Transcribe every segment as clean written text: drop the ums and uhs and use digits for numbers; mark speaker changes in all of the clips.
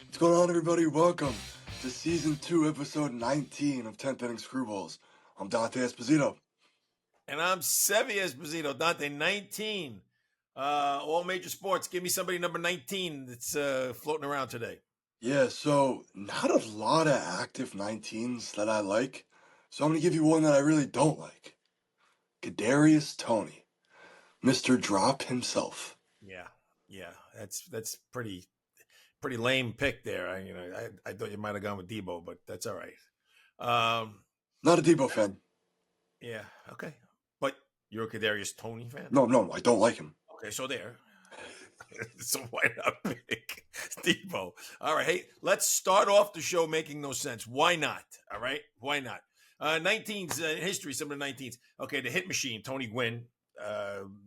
Speaker 1: What's going on, everybody? Welcome to Season 2, Episode 19 of 10th Inning Screwballs. I'm Dante Esposito.
Speaker 2: And I'm Sevi Esposito, Dante, 19. All major sports. Give me somebody number 19 that's floating around today.
Speaker 1: Yeah, so not a lot of active 19s that I like, so I'm going to give you one that I really don't like. Kadarius Toney, Mr. Drop himself.
Speaker 2: Yeah, that's pretty lame pick there. I thought you might have gone with Debo, but that's all right.
Speaker 1: Not a Debo fan.
Speaker 2: Yeah, okay. But you're a Kadarius Toney fan?
Speaker 1: No, I don't like him.
Speaker 2: Okay, so there. So why not pick Debo? All right, hey, let's start off the show making no sense. Why not? All right, why not? 19s in history, some of the 19s. Okay, the hit machine, Tony Gwynn,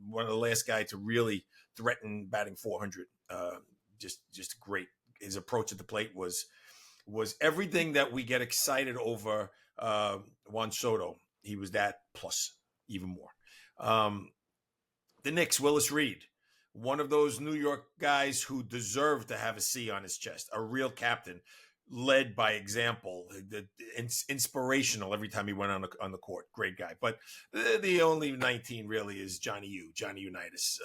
Speaker 2: one of the last guys to really threaten batting 400. Just great. His approach at the plate was everything that we get excited over. Juan Soto, he was that plus even more. The Knicks, Willis Reed, one of those New York guys who deserved to have a C on his chest, a real captain, led by example, inspirational every time he went on the court. Great guy. But the only 19 really is Johnny Unitas.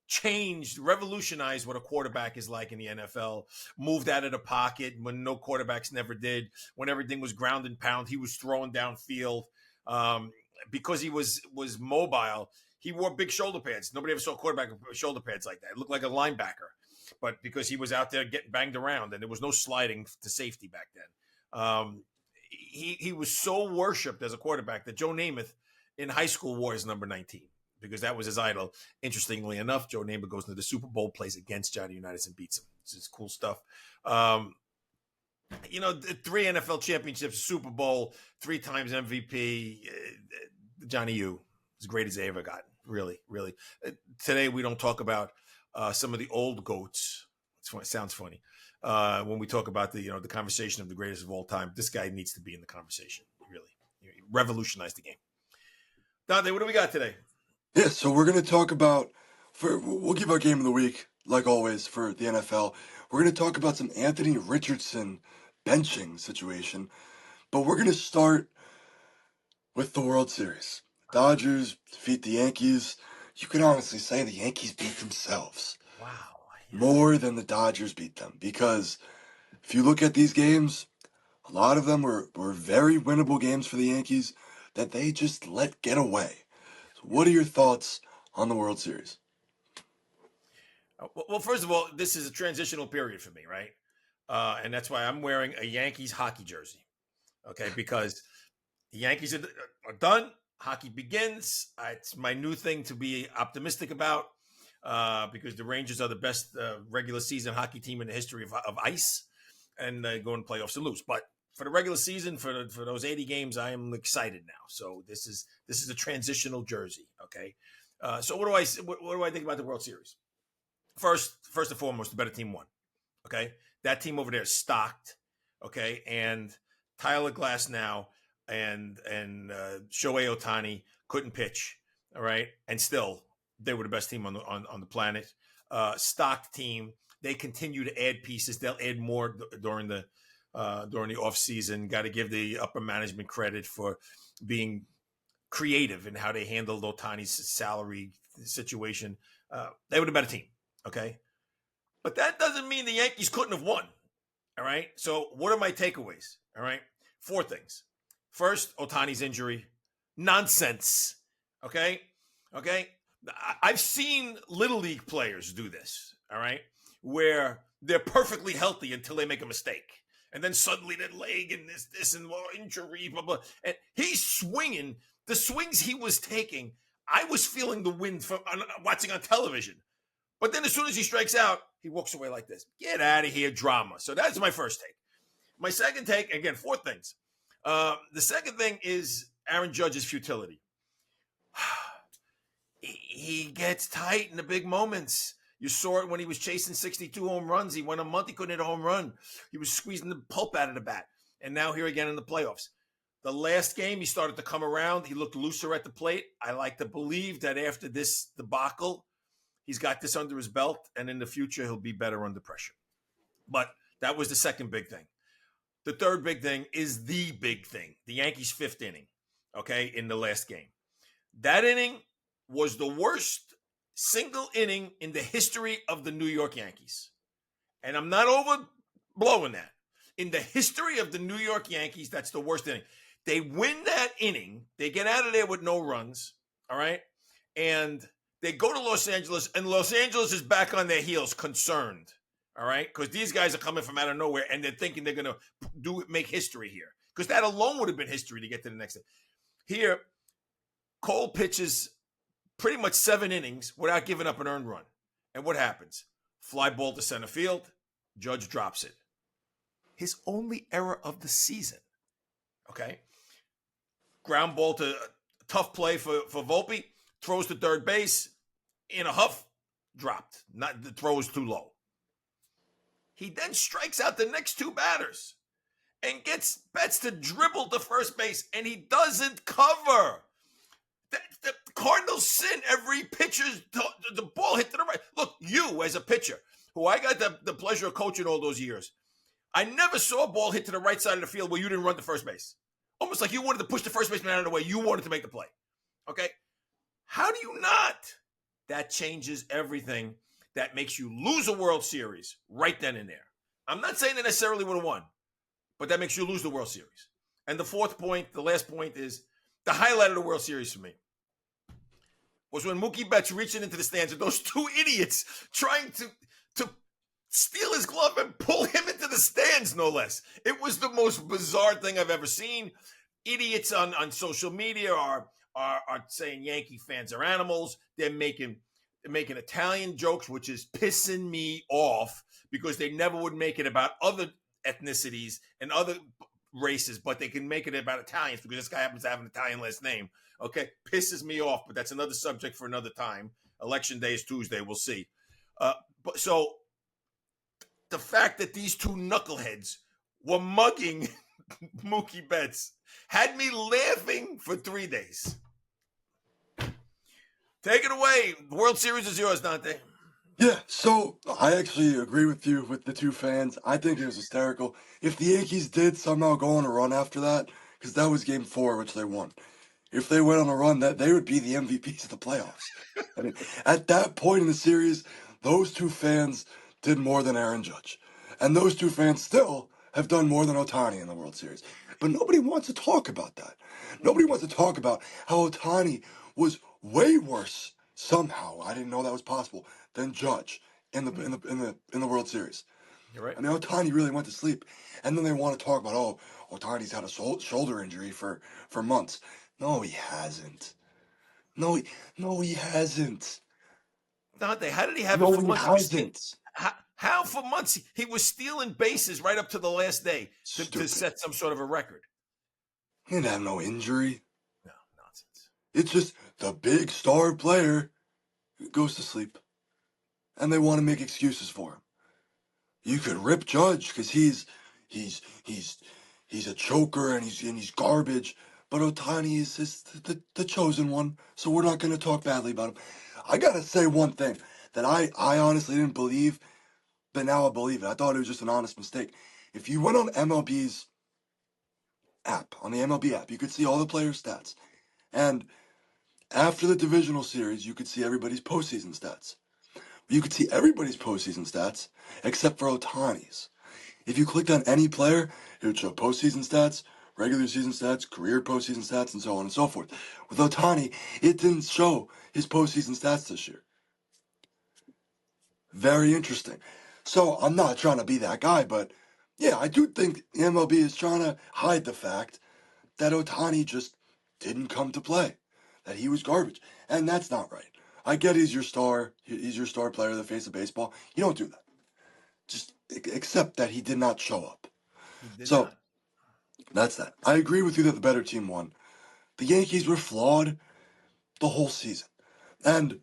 Speaker 2: Changed, revolutionized what a quarterback is like in the NFL, moved out of the pocket when no quarterbacks never did. When everything was ground and pound, he was throwing downfield. Because he was mobile, he wore big shoulder pads. Nobody ever saw a quarterback with shoulder pads like that. It looked like a linebacker. But because he was out there getting banged around and there was no sliding to safety back then. He was so worshipped as a quarterback that Joe Namath in high school wore his number 19. Because that was his idol. Interestingly enough, Joe Namath goes into the Super Bowl, plays against Johnny Unitas and beats him. This is cool stuff. 3 NFL championships, Super Bowl, 3 times MVP. Johnny U, as great as they ever got. Really, really. Today we don't talk about some of the old goats. It sounds funny when we talk about the conversation of the greatest of all time. This guy needs to be in the conversation. Really, he revolutionized the game. Dante, what do we got today?
Speaker 1: Yeah, so we're going to talk about, we'll give our game of the week, like always, for the NFL. We're going to talk about some Anthony Richardson benching situation, but we're going to start with the World Series. Dodgers defeat the Yankees. You can honestly say the Yankees beat themselves.
Speaker 2: Wow.
Speaker 1: More than the Dodgers beat them, because if you look at these games, a lot of them were very winnable games for the Yankees that they just let get away. What are your thoughts on the World Series?
Speaker 2: Well, first of all, this is a transitional period for me, right? And that's why I'm wearing a Yankees hockey jersey, okay? Because the Yankees are done. Hockey begins. It's my new thing to be optimistic about because the Rangers are the best regular season hockey team in the history of ice, and they go in playoffs and lose. But for the regular season, for those 80 games, I am excited now. So this is a transitional jersey. Okay. So what do I think about the World Series? First and foremost, the better team won. Okay. That team over there is stocked. Okay. And Tyler Glasnow and Shohei Ohtani couldn't pitch. All right. And still, they were the best team on the planet. Stocked team. They continue to add pieces. They'll add more during the off season. Got to give the upper management credit for being creative in how they handled Ohtani's salary situation. They were the better team. Okay. But that doesn't mean the Yankees couldn't have won. All right. So what are my takeaways? All right. 4 things. First, Ohtani's injury. Nonsense. Okay. I've seen Little League players do this. All right. Where they're perfectly healthy until they make a mistake. And then suddenly that leg and this and injury, blah, blah. And he's swinging. The swings he was taking, I was feeling the wind from watching on television. But then as soon as he strikes out, he walks away like this. Get out of here, drama. So that's my first take. My second take, again, 4 things. The second thing is Aaron Judge's futility. he gets tight in the big moments. You saw it when he was chasing 62 home runs. He went a month, he couldn't hit a home run. He was squeezing the pulp out of the bat. And now here again in the playoffs. The last game, he started to come around. He looked looser at the plate. I like to believe that after this debacle, he's got this under his belt, and in the future, he'll be better under pressure. But that was the second big thing. The third big thing is the big thing, the Yankees' fifth inning, okay, in the last game. That inning was the worst single inning in the history of the New York Yankees. And I'm not overblowing that. In the history of the New York Yankees, that's the worst inning. They win that inning. They get out of there with no runs, all right? And they go to Los Angeles, and Los Angeles is back on their heels, concerned, all right? Because these guys are coming from out of nowhere, and they're thinking they're going to make history here. Because that alone would have been history to get to the next day. Here, Cole pitches pretty much 7 innings without giving up an earned run. And what happens? Fly ball to center field. Judge drops it. His only error of the season. Okay? Ground ball to tough play for Volpe. Throws to third base. In a huff. Dropped. Not the throw is too low. He then strikes out the next 2 batters and gets Betts to dribble to first base, and he doesn't cover. The Cardinals sin every pitcher's the ball hit to the right. Look, you as a pitcher, who I got the pleasure of coaching all those years, I never saw a ball hit to the right side of the field where you didn't run to first base. Almost like you wanted to push the first baseman out of the way. You wanted to make the play. Okay? How do you not? That changes everything. That makes you lose a World Series right then and there. I'm not saying they necessarily would have won, but that makes you lose the World Series. And the fourth point, the last point is the highlight of the World Series for me was when Mookie Betts reaching into the stands with those 2 idiots trying to steal his glove and pull him into the stands, no less. It was the most bizarre thing I've ever seen. Idiots on social media are saying Yankee fans are animals. They're making Italian jokes, which is pissing me off because they never would make it about other ethnicities and other races, but they can make it about Italians because this guy happens to have an Italian last name. Okay, pisses me off, but that's another subject for another time. Election day is Tuesday. We'll see. But so the fact that these 2 knuckleheads were mugging Mookie Betts had me laughing for 3 days. Take it away. The World Series is yours, Dante.
Speaker 1: Yeah, so I actually agree with you with the 2 fans. I think it was hysterical. If the Yankees did somehow go on a run after that, because that was game 4, which they won. If they went on a run, that they would be the MVPs of the playoffs. I mean, at that point in the series, those 2 fans did more than Aaron Judge. And those 2 fans still have done more than Ohtani in the World Series. But nobody wants to talk about that. Nobody wants to talk about how Ohtani was way worse somehow. I didn't know that was possible than Judge in the World Series.
Speaker 2: You're right.
Speaker 1: I mean, Ohtani really went to sleep, and then they want to talk about, oh, Ohtani's had a shoulder injury for months. No, he hasn't. No, he hasn't.
Speaker 2: Dante, how did he have it
Speaker 1: No,
Speaker 2: for
Speaker 1: he
Speaker 2: months?
Speaker 1: hasn't.
Speaker 2: How for months? He was stealing bases right up to the last day to set some sort of a record.
Speaker 1: He didn't have no injury.
Speaker 2: No, nonsense.
Speaker 1: It's just the big star player goes to sleep, and they want to make excuses for him. You could rip Judge because he's a choker and he's garbage, but Ohtani is just the chosen one, so we're not going to talk badly about him. I gotta say one thing that I honestly didn't believe, but now I believe it. I thought it was just an honest mistake. If you went on MLB's app, on the MLB app, you could see all the players' stats, and after the divisional series, you could see everybody's postseason stats. You could see everybody's postseason stats except for Ohtani's. If you clicked on any player, it would show postseason stats, regular season stats, career postseason stats, and so on and so forth. With Ohtani, it didn't show his postseason stats this year. Very interesting. So I'm not trying to be that guy, but yeah, I do think the MLB is trying to hide the fact that Ohtani just didn't come to play, that he was garbage, and that's not right. I get he's your star player, the face of baseball. You don't do that. Just accept that he did not show up.
Speaker 2: He did
Speaker 1: So
Speaker 2: not.
Speaker 1: that's that. I agree with you that the better team won. The Yankees were flawed the whole season. And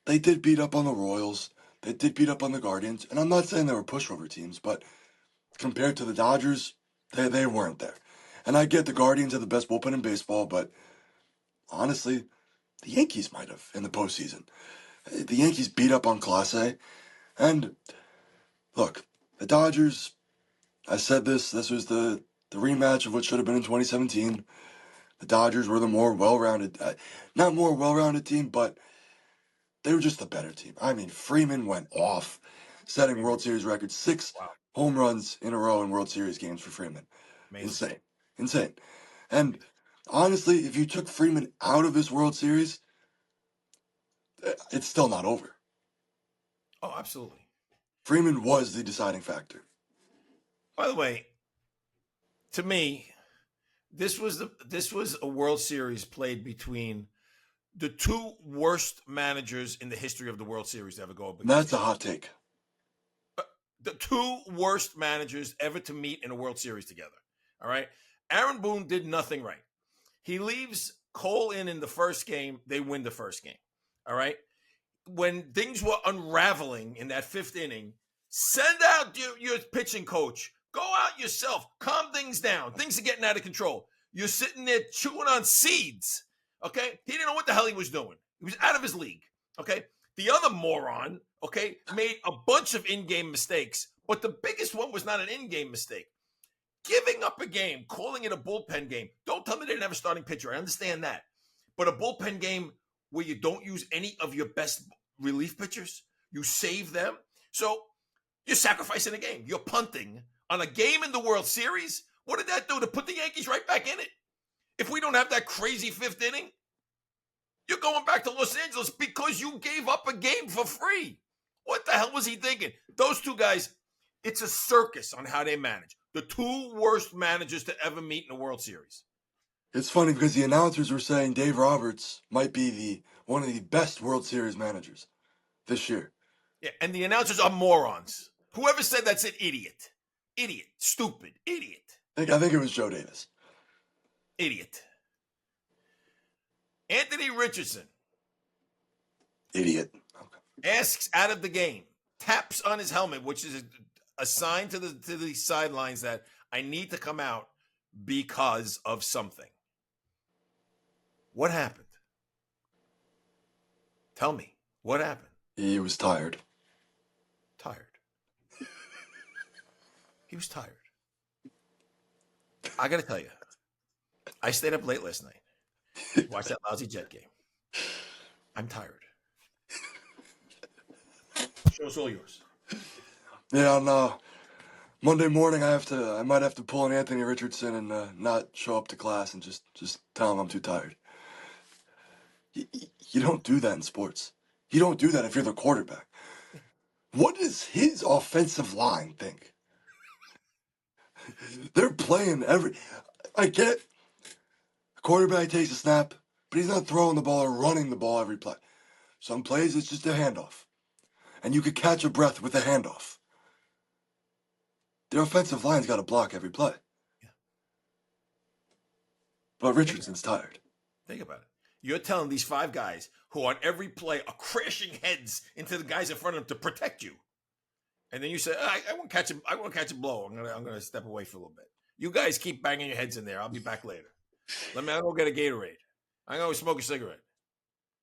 Speaker 1: they did beat up on the Royals. They did beat up on the Guardians. And I'm not saying they were pushover teams, but compared to the Dodgers, they weren't there. And I get the Guardians are the best bullpen in baseball, but honestly, the Yankees might have in the postseason. The Yankees beat up on Class A. And look, the Dodgers, I said this was the rematch of what should have been in 2017. The Dodgers were the more well-rounded, not more well-rounded team, but they were just the better team. I mean, Freeman went off, setting World Series records, 6
Speaker 2: Wow.
Speaker 1: home runs in a row in World Series games for Freeman.
Speaker 2: Amazing.
Speaker 1: Insane. Insane. And honestly, if you took Freeman out of this World Series, it's still not over.
Speaker 2: Oh, absolutely.
Speaker 1: Freeman was the deciding factor.
Speaker 2: By the way, to me, this was a World Series played between the two worst managers in the history of the World Series to ever go up against.
Speaker 1: That's a hot take.
Speaker 2: The two worst managers ever to meet in a World Series together. All right. Aaron Boone did nothing right. He leaves Cole in the first game. They win the first game. All right. When things were unraveling in that fifth inning, send out your pitching coach. Go out yourself. Calm things down. Things are getting out of control. You're sitting there chewing on seeds. Okay. He didn't know what the hell he was doing. He was out of his league. Okay. The other moron, okay, made a bunch of in-game mistakes, but the biggest one was not an in-game mistake. Giving up a game, calling it a bullpen game. Don't tell me they didn't have a starting pitcher. I understand that. But a bullpen game where you don't use any of your best relief pitchers, you save them. So you're sacrificing a game. You're punting on a game in the World Series. What did that do to put the Yankees right back in it? If we don't have that crazy fifth inning, you're going back to Los Angeles because you gave up a game for free. What the hell was he thinking? Those two guys, it's a circus on how they manage. The two worst managers to ever meet in a World Series.
Speaker 1: It's funny because the announcers were saying Dave Roberts might be one of the best World Series managers this year.
Speaker 2: Yeah, and the announcers are morons. Whoever said that's an idiot. Idiot. Stupid. Idiot.
Speaker 1: I think it was Joe Davis.
Speaker 2: Idiot. Anthony Richardson.
Speaker 1: Idiot.
Speaker 2: Okay. Asks out of the game. Taps on his helmet, which is a sign to the sidelines that I need to come out because of something. What happened? Tell me. What happened?
Speaker 1: He was tired.
Speaker 2: Tired. He was tired. I got to tell you, I stayed up late last night. Watched that lousy Jet game. I'm tired. Show's all yours.
Speaker 1: Yeah, on Monday morning I might have to pull an Anthony Richardson and not show up to class and just tell him I'm too tired. You don't do that in sports. You don't do that if you're the quarterback. What does his offensive line think? They're playing I get the quarterback takes a snap, but he's not throwing the ball or running the ball every play. Some plays it's just a handoff. And you could catch a breath with a handoff. The offensive line's got to block every play.
Speaker 2: Yeah.
Speaker 1: But Richardson's tired.
Speaker 2: Think about it. You're telling these five guys who on every play are crashing heads into the guys in front of them to protect you. And then you say, I won't catch him. I won't catch a blow. I'm gonna step away for a little bit. You guys keep banging your heads in there. I'll be back later. I'll go get a Gatorade. I'm gonna smoke a cigarette.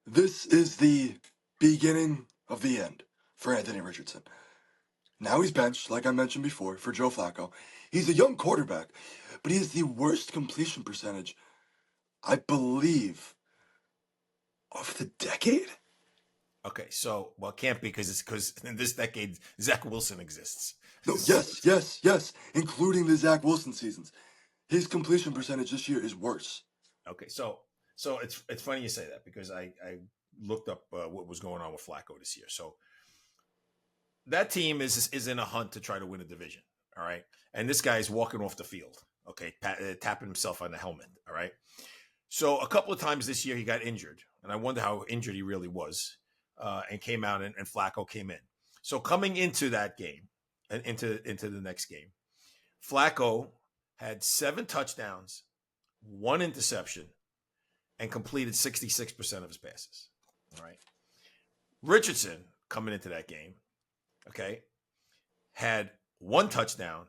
Speaker 1: This is the beginning of the end for Anthony Richardson. Now he's benched, like I mentioned before, for Joe Flacco. He's a young quarterback, but he has the worst completion percentage, I believe, of the decade?
Speaker 2: Okay, so it can't be because in this decade Zach Wilson exists.
Speaker 1: No, yes, including the Zach Wilson seasons. His completion percentage this year is worse.
Speaker 2: Okay, so it's funny you say that because I looked up what was going on with Flacco this year. So that team is in a hunt to try to win a division. All right, and this guy is walking off the field. Okay, tapping himself on the helmet. All right. So a couple of times this year he got injured, and I wonder how injured he really was. And came out and Flacco came in. So coming into that game and into the next game, Flacco had 7 touchdowns, 1 interception, and completed 66% of his passes. All right. Richardson coming into that game, okay, had 1 touchdown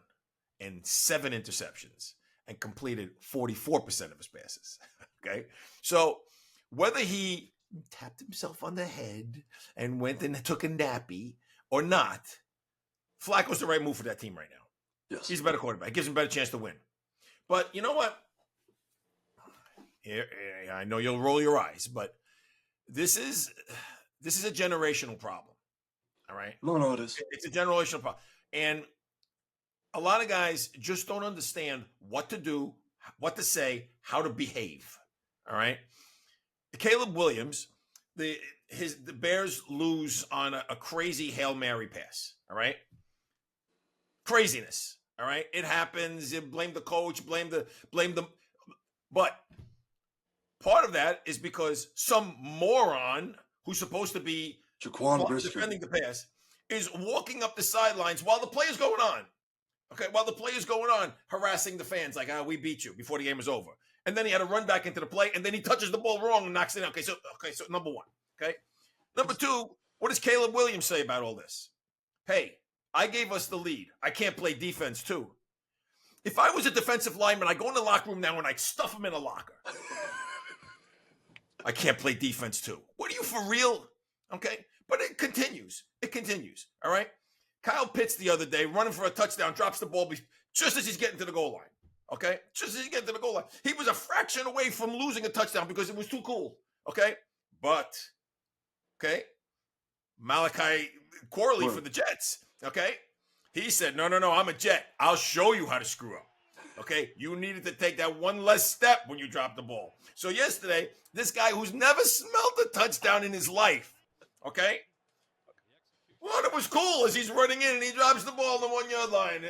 Speaker 2: and 7 interceptions and completed 44% of his passes. Okay. So whether he tapped himself on the head and went and took a nappy or not, Flacco's the right move for that team right now.
Speaker 1: Yes.
Speaker 2: He's a better quarterback. It gives him a better chance to win. But you know what? I know you'll roll your eyes, but this is a generational problem. All right.
Speaker 1: No, it is.
Speaker 2: It's a generational problem. And a lot of guys just don't understand what to do, what to say, how to behave. All right. Caleb Williams, the Bears lose on a crazy Hail Mary pass. All right. Craziness. All right. It happens. You blame the coach, blame the but part of that is because some moron who's supposed to be defending the pass is walking up the sidelines while the play is going on. Okay, while the play is going on, harassing the fans like, we beat you before the game was over. And then he had to run back into the play, and then he touches the ball wrong and knocks it out. Okay, so number one. Okay. Number two, what does Caleb Williams say about all this? Hey, I gave us the lead. I can't play defense too. If I was a defensive lineman, I'd go in the locker room now and I'd stuff him in a locker. I can't play defense too. What are you, for real? Okay. But it continues. All right. Kyle Pitts the other day running for a touchdown, drops the ball just as he's getting to the goal line. Okay. Just as he's getting to the goal line. He was a fraction away from losing a touchdown because it was too cool. Okay. But, okay. Malachi Corley for the Jets. Okay. He said, no, I'm a Jet. I'll show you how to screw up. Okay. You needed to take that one less step when you dropped the ball. So yesterday, this guy who's never smelled a touchdown in his life, okay? Well, it was cool as he's running in and he drops the ball on the 1 yard line.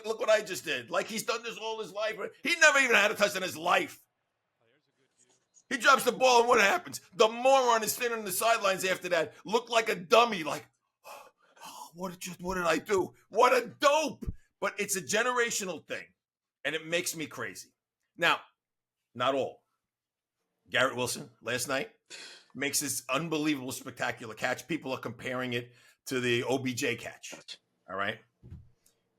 Speaker 2: Look what I just did. Like he's done this all his life. He never even had a touchdown in his life. He drops the ball and what happens? The moron is standing on the sidelines after that, looked like a dummy, like, what did I do? What a dope. But it's a generational thing, and it makes me crazy. Now, not all. Garrett Wilson last night makes this unbelievable, spectacular catch. People are comparing it to the OBJ catch. All right.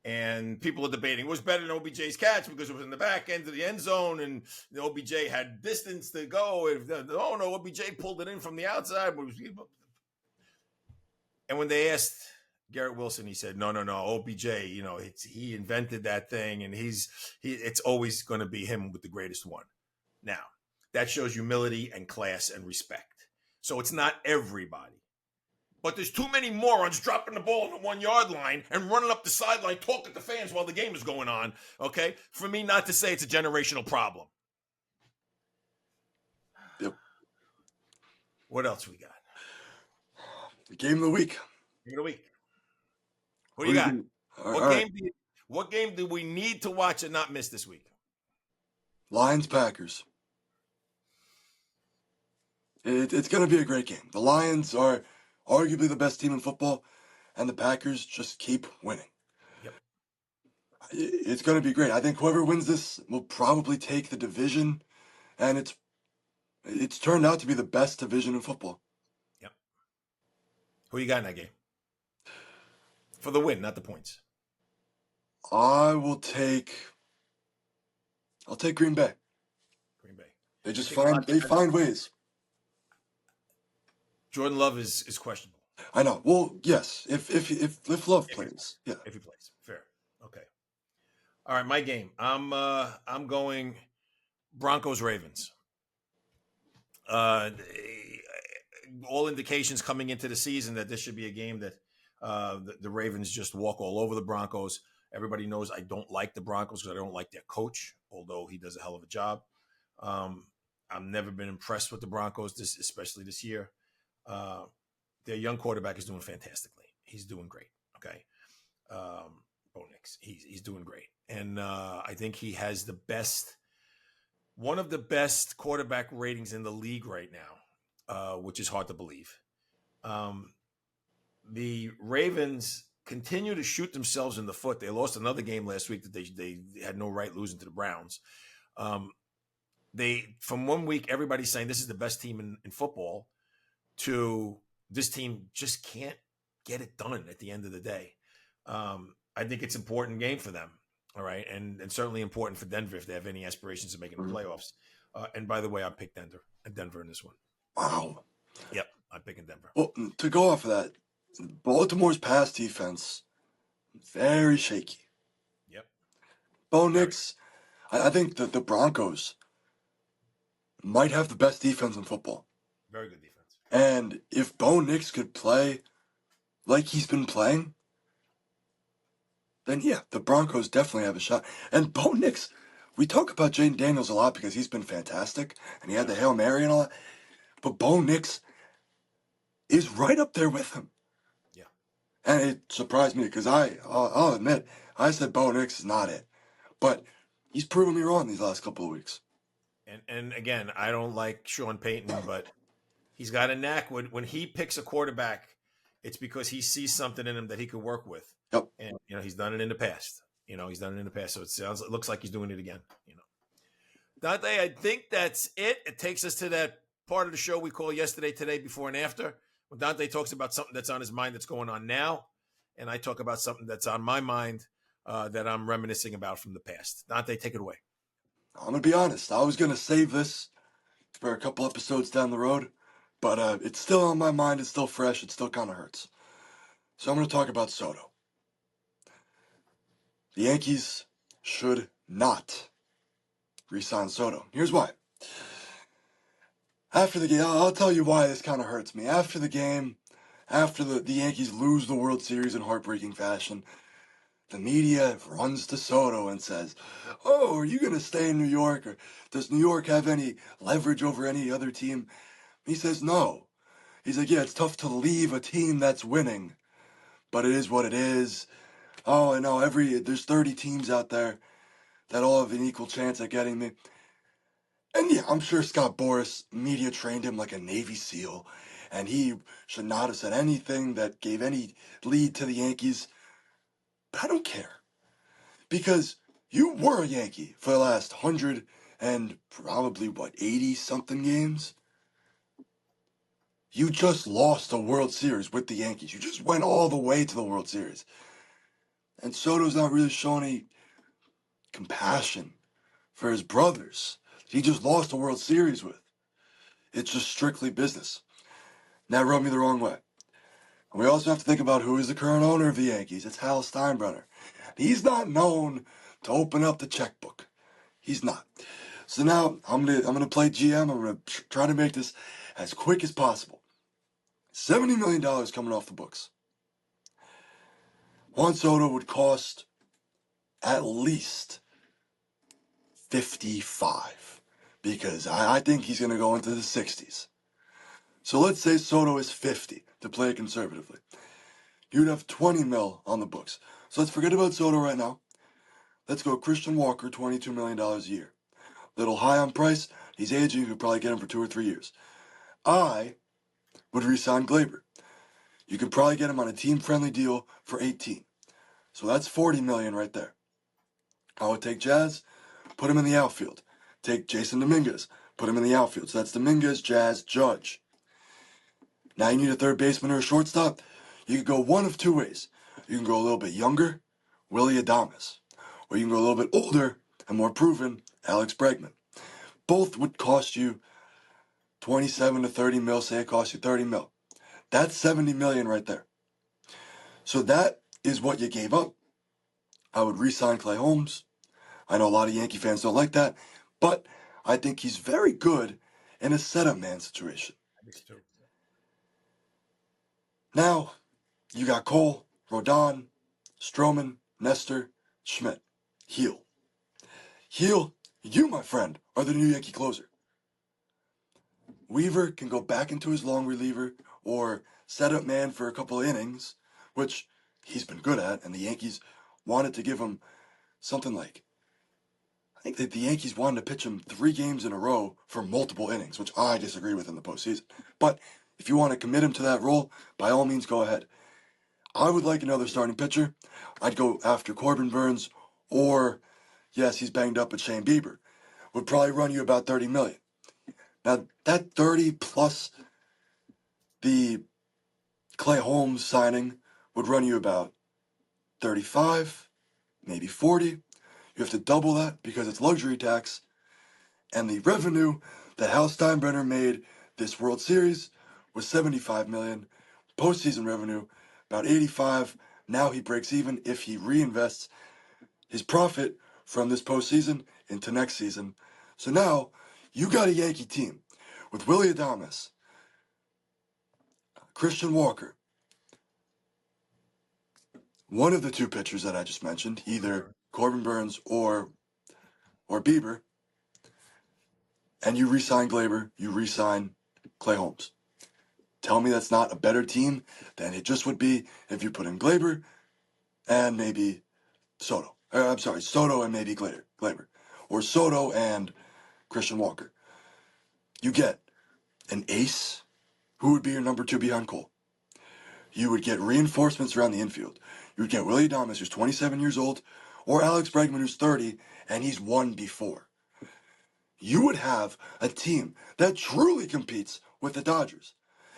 Speaker 2: And people are debating it was better than OBJ's catch because it was in the back end of the end zone and the OBJ had distance to go. OBJ pulled it in from the outside. And when they asked Garrett Wilson, he said, no, OBJ, he invented that thing and it's always going to be him with the greatest one. Now, that shows humility and class and respect. So it's not everybody. But there's too many morons dropping the ball on the 1 yard line and running up the sideline, talking to fans while the game is going on, okay? For me not to say it's a generational problem.
Speaker 1: Yep.
Speaker 2: What else we got?
Speaker 1: The game of the week.
Speaker 2: Game of the week. What do you got?
Speaker 1: Right.
Speaker 2: What game do we need to watch and not miss this week?
Speaker 1: Lions-Packers. It's going to be a great game. The Lions are arguably the best team in football, and the Packers just keep winning.
Speaker 2: Yep.
Speaker 1: It's going to be great. I think whoever wins this will probably take the division, and it's turned out to be the best division in football.
Speaker 2: Yep. Who you got in that game? For the win, not the points.
Speaker 1: I'll take Green Bay.
Speaker 2: Green Bay.
Speaker 1: They just find ways.
Speaker 2: Jordan Love is questionable.
Speaker 1: I know. Well, yes, if Love plays, yeah.
Speaker 2: If he plays, fair. Okay. All right, my game. I'm going Broncos Ravens. All indications coming into the season that this should be a game that the Ravens just walk all over the Broncos. Everybody knows I don't like the Broncos because I don't like their coach, although he does a hell of a job. I've never been impressed with the Broncos, especially this year. Their young quarterback is doing fantastically. He's doing great. Okay. Bo Nix, he's doing great. And I think he has one of the best quarterback ratings in the league right now, which is hard to believe. The Ravens continue to shoot themselves in the foot. They lost another game last week that they had no right losing to the Browns. From 1 week, everybody's saying this is the best team in football. to this team just can't get it done at the end of the day. I think it's an important game for them. All right. And certainly important for Denver if they have any aspirations of making the
Speaker 1: Mhm.
Speaker 2: playoffs. And by the way, I picked Denver in this one.
Speaker 1: Wow.
Speaker 2: Yep. I'm picking Denver.
Speaker 1: Well, to go off of that, Baltimore's pass defense, very shaky.
Speaker 2: Yep.
Speaker 1: Bo
Speaker 2: Very.
Speaker 1: Nix, I think that the Broncos might have the best defense in football.
Speaker 2: Very good defense.
Speaker 1: And if Bo Nix could play like he's been playing, then yeah, the Broncos definitely have a shot. And Bo Nix, we talk about Jaden Daniels a lot because he's been fantastic and he had
Speaker 2: Yeah.
Speaker 1: the Hail Mary and all that. But Bo Nix is right up there with him.
Speaker 2: Yeah.
Speaker 1: And it surprised me because I'll admit, I said Bo Nix is not it. But he's proven me wrong these last couple of weeks.
Speaker 2: And again, I don't like Sean Payton, but he's got a knack when he picks a quarterback, it's because he sees something in him that he could work with.
Speaker 1: Yep.
Speaker 2: And he's done it in the past. So it looks like he's doing it again. Dante, I think that's it. It takes us to that part of the show we call Yesterday, Today, Before, and After. When Dante talks about something that's on his mind that's going on now, and I talk about something that's on my mind that I'm reminiscing about from the past. Dante, take it away.
Speaker 1: I'm going to be honest. I was going to save this for a couple episodes down the road, but it's still on my mind. It's still fresh. It still kind of hurts. So I'm going to talk about Soto. The Yankees should not re-sign Soto. Here's why. After the game, I'll tell you why this kind of hurts me. After the game, after the Yankees lose the World Series in heartbreaking fashion, the media runs to Soto and says, "Oh, are you going to stay in New York? Or does New York have any leverage over any other team?" He says, "No." He's like, "Yeah, it's tough to leave a team that's winning, but it is what it is. Oh, I know there's 30 teams out there that all have an equal chance at getting me." And yeah, I'm sure Scott Boras media trained him like a Navy SEAL, and he should not have said anything that gave any lead to the Yankees. But I don't care. Because you were a Yankee for the last 100 and probably, 80 something games? You just lost the World Series with the Yankees. You just went all the way to the World Series. And Soto's not really showing any compassion for his brothers. He just lost the World Series with. It's just strictly business. And that rubbed me the wrong way. And we also have to think about who is the current owner of the Yankees. It's Hal Steinbrenner. He's not known to open up the checkbook. He's not. So now I'm gonna play GM. I'm gonna try to make this as quick as possible. $70 million coming off the books. Juan Soto would cost at least 55 because I think he's gonna go into the 60s. So let's say Soto is 50 to play it conservatively. You'd have 20 mil on the books. So let's forget about Soto right now. Let's go Christian Walker, $22 million a year. Little high on price. He's aging. You could probably get him for 2 or 3 years. I would re-sign Glaber. You could probably get him on a team-friendly deal for 18. So that's 40 million right there. I would take Jazz, put him in the outfield. Take Jason Dominguez, put him in the outfield. So that's Dominguez, Jazz, Judge. Now you need a third baseman or a shortstop. You could go one of two ways. You can go a little bit younger, Willie Adames. Or you can go a little bit older and more proven, Alex Bregman. Both would cost you 27 to 30 mil. Say it costs you 30 mil. That's 70 million right there. So that is what you gave up. I would re-sign Clay Holmes. I know a lot of Yankee fans don't like that, but I think he's very good in a setup man situation. Now, you got Cole, Rodon, Stroman, Nestor, Schmidt, Heel. Heel, you, my friend, are the new Yankee closer. Weaver can go back into his long reliever or setup man for a couple of innings, which he's been good at, and the Yankees wanted to give him something like, I think that the Yankees wanted to pitch him 3 games in a row for multiple innings, which I disagree with in the postseason. But if you want to commit him to that role, by all means, go ahead. I would like another starting pitcher. I'd go after Corbin Burns, or, yes, he's banged up, but Shane Bieber. Would probably run you about 30 million. Now, that 30 plus the Clay Holmes signing would run you about 35, maybe 40. You have to double that because it's luxury tax. And the revenue that Hal Steinbrenner made this World Series was $75 million. Postseason revenue, about 85. Now he breaks even if he reinvests his profit from this postseason into next season. So now you got a Yankee team with Willie Adames, Christian Walker, one of the two pitchers that I just mentioned, either Corbin Burns or Bieber, and you re-sign Glaber, you re-sign Clay Holmes. Tell me that's not a better team than it just would be if you put in Glaber and maybe Soto. I'm sorry, Soto and maybe Glaber. Or Soto and Christian Walker. You get an ace who would be your number two behind Cole. You would get reinforcements around the infield. You would get Willie Adames, who's 27 years old, or Alex Bregman, who's 30, and he's won before. You would have a team that truly competes with the Dodgers.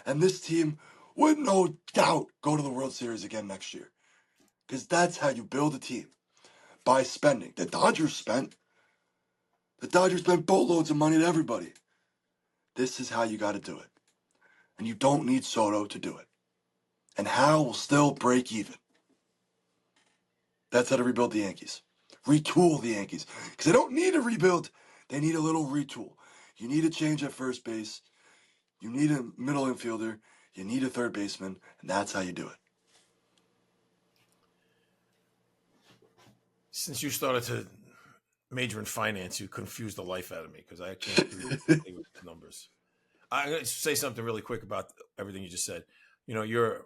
Speaker 1: And this team would no doubt go to the World Series again next year. Because that's how you build a team. By spending. The Dodgers spent boatloads of money to everybody. This is how you got to do it. And you don't need Soto to do it. And Hal will still break even. That's how to rebuild the Yankees. Retool the Yankees. Because they don't need a rebuild. They need a little retool. You need a change at first base. You need a middle infielder. You need a third baseman. And that's how you do it.
Speaker 2: Since you started to major in finance, you confused the life out of me because I can't do anything with the numbers. I'm going to say something really quick about everything you just said. You know, you're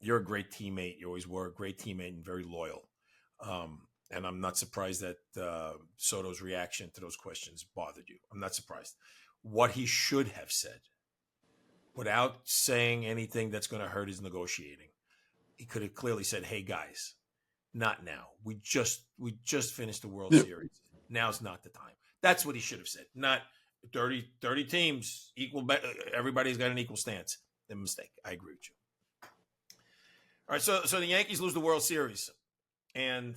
Speaker 2: a great teammate. You always were a great teammate and very loyal. And I'm not surprised that Soto's reaction to those questions bothered you. I'm not surprised. What he should have said, without saying anything that's going to hurt his negotiating, he could have clearly said, "Hey guys, not now. We just finished the World Series. Now's not the time." That's what he should have said. Not 30 teams equal. Everybody's got an equal stance. A mistake. I agree with you. All right, so the Yankees lose the World Series, and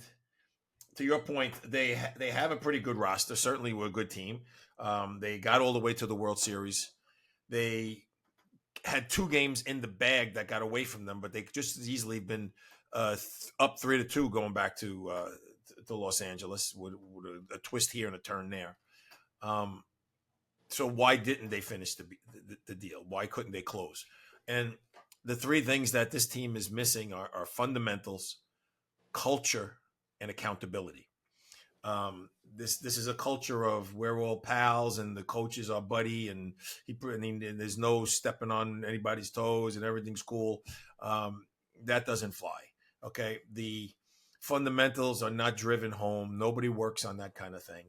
Speaker 2: to your point, they have a pretty good roster. Certainly, were a good team. They got all the way to the World Series. They had two games in the bag that got away from them, but they just as easily been up 3-2 going back to Los Angeles with a twist here and a turn there. So why didn't they finish the deal? Why couldn't they close? And the three things that this team is missing are fundamentals, culture, and accountability. This is a culture of we're all pals and the coach is our buddy and there's no stepping on anybody's toes and everything's cool. That doesn't fly. Okay, the fundamentals are not driven home. Nobody works on that kind of thing,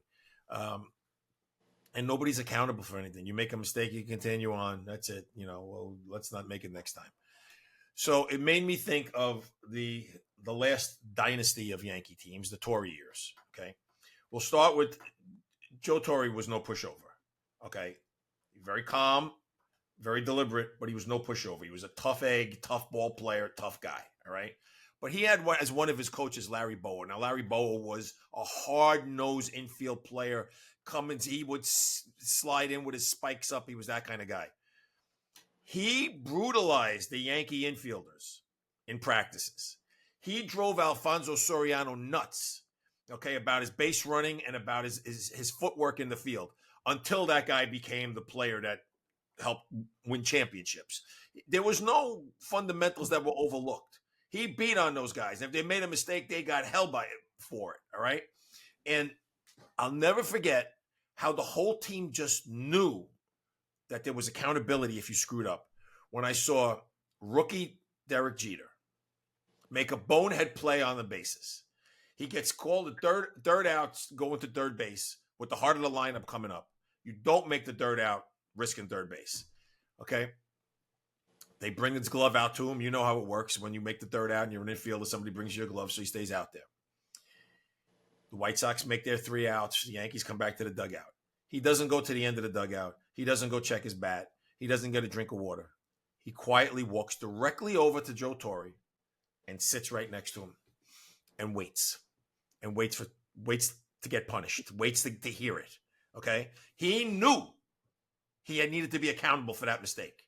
Speaker 2: and nobody's accountable for anything. You make a mistake, you continue on. That's it. Well, let's not make it next time. So it made me think of the last dynasty of Yankee teams, the Torre years. Okay, we'll start with Joe Torre was no pushover. Okay, very calm, very deliberate, but he was no pushover. He was a tough egg, tough ball player, tough guy. All right. But he had as one of his coaches, Larry Bowa. Now, Larry Bowa was a hard-nosed infield player. He would slide in with his spikes up. He was that kind of guy. He brutalized the Yankee infielders in practices. He drove Alfonso Soriano nuts, okay, about his base running and about his footwork in the field until that guy became the player that helped win championships. There was no fundamentals that were overlooked. He beat on those guys. If they made a mistake, they got held by it for it, all right? And I'll never forget how the whole team just knew that there was accountability if you screwed up. When I saw rookie Derek Jeter make a bonehead play on the bases, he gets called a third out going to third base with the heart of the lineup coming up. You don't make the third out risking third base, okay? They bring his glove out to him. You know how it works. When you make the third out and you're an infielder, somebody brings you a glove so he stays out there. The White Sox make their 3 outs. The Yankees come back to the dugout. He doesn't go to the end of the dugout. He doesn't go check his bat. He doesn't get a drink of water. He quietly walks directly over to Joe Torre and sits right next to him and waits to get punished, waits to hear it. Okay, he knew he had needed to be accountable for that mistake,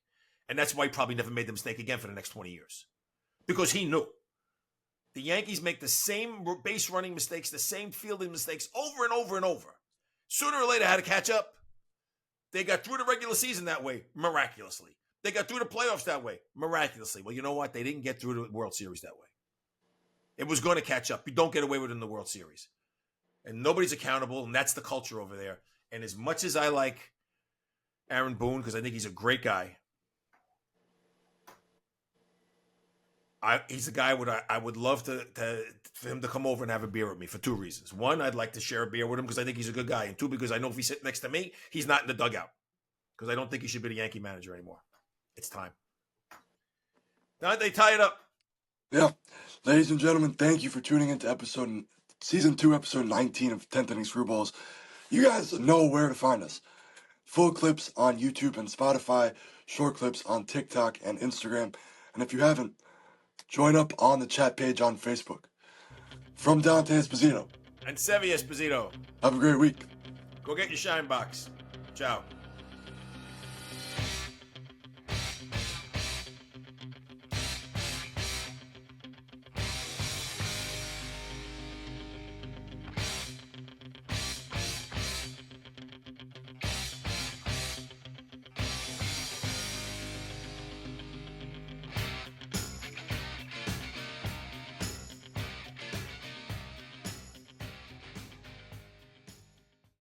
Speaker 2: and that's why he probably never made the mistake again for the next 20 years, because he knew. The Yankees make the same base running mistakes, the same fielding mistakes over and over and over. Sooner or later, had to catch up. They got through the regular season that way, miraculously. They got through the playoffs that way, miraculously. Well, you know what? They didn't get through the World Series that way. It was going to catch up. You don't get away with it in the World Series. And nobody's accountable, and that's the culture over there. And as much as I like Aaron Boone, because I think he's a great guy, he's a guy I would love for him to come over and have a beer with me for two reasons. One, I'd like to share a beer with him because I think he's a good guy. And two, because I know if he's sitting next to me, he's not in the dugout. Because I don't think he should be the Yankee manager anymore. It's time. Now they tie it up.
Speaker 1: Yeah. Ladies and gentlemen, thank you for tuning into Season 2, Episode 19 of 10th Inning Screwballs. You guys know where to find us. Full clips on YouTube and Spotify, short clips on TikTok and Instagram. And if you haven't, join up on the chat page on Facebook. From Dante Esposito
Speaker 2: and Sevi Esposito.
Speaker 1: Have a great week.
Speaker 2: Go get your shine box. Ciao.